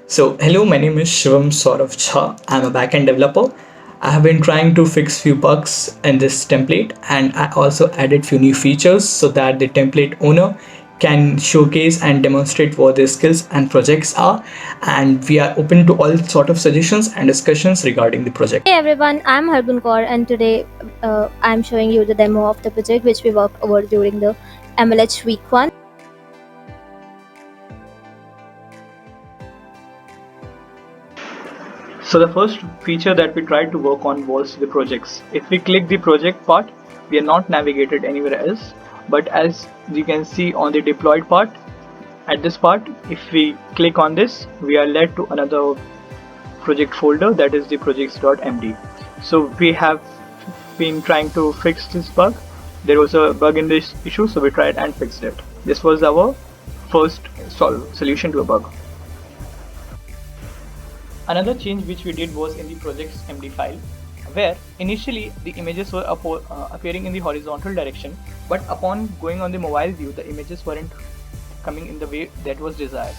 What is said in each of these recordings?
So, hello, my name is Shivam Saurav Jha. I'm a backend developer. I have been trying to fix few bugs in this template, and I also added few new features so that the template owner can showcase and demonstrate what their skills and projects are. And we are open to all sort of suggestions and discussions regarding the project. Hey everyone, I'm Harbin Kaur and today I'm showing you the demo of the project which we worked over during the MLH week 1. So the first feature that we tried to work on was the projects. If we click the project part, we are not navigated anywhere else. But as you can see on the deployed part, at this part, if we click on this, we are led to another project folder, that is the projects.md. So we have been trying to fix this bug. There was a bug in this issue, so we tried and fixed it. This was our first solution to a bug. Another change which we did was in the project's MD file, where initially the images were appearing in the horizontal direction, but upon going on the mobile view, the images weren't coming in the way that was desired.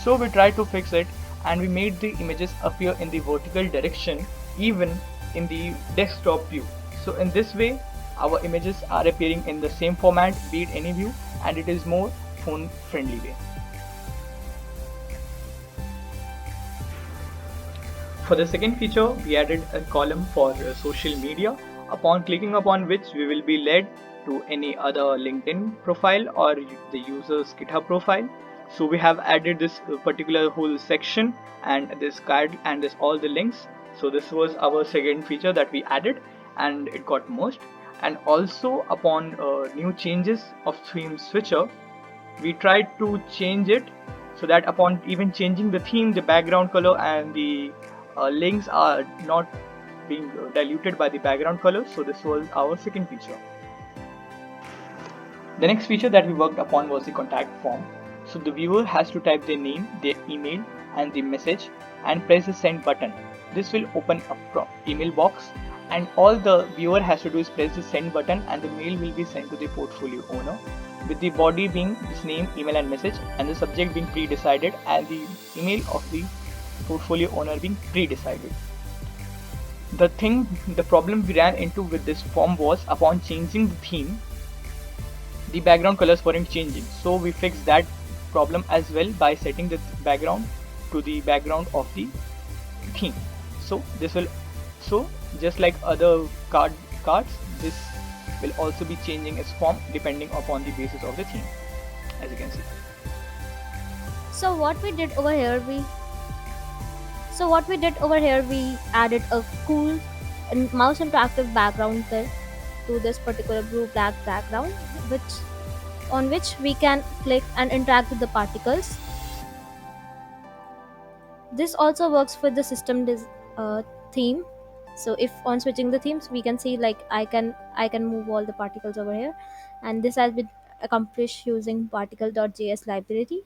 So we tried to fix it and we made the images appear in the vertical direction even in the desktop view. So in this way, our images are appearing in the same format, be it any view, and it is more phone friendly way. For the second feature, we added a column for social media, upon clicking upon which we will be led to any other LinkedIn profile or the user's GitHub profile. So we have added this particular whole section and this card and this all the links. So this was our second feature that we added and it got merged. And also upon new changes of theme switcher, we tried to change it so that upon even changing the theme, the background color and the links are not being diluted by the background color. So this was our second feature. The next feature that we worked upon was the contact form. So the viewer has to type their name, their email and the message and press the send button. This will open a email box and all the viewer has to do is press the send button and the mail will be sent to the portfolio owner, with the body being this name, email and message, and the subject being pre-decided and the email of the portfolio owner being pre-decided. The problem we ran into with this form was upon changing the theme, the background colors weren't changing. So we fixed that problem as well by setting the background to the background of the theme. So this will, so just like other cards, this will also be changing its form depending upon the basis of the theme, as you can see. So what we did over here we added a cool mouse interactive background there to this particular blue black background which we can click and interact with the particles. This also works with the theme. So if on switching the themes, we can see like I can move all the particles over here, and this has been accomplished using particle.js library.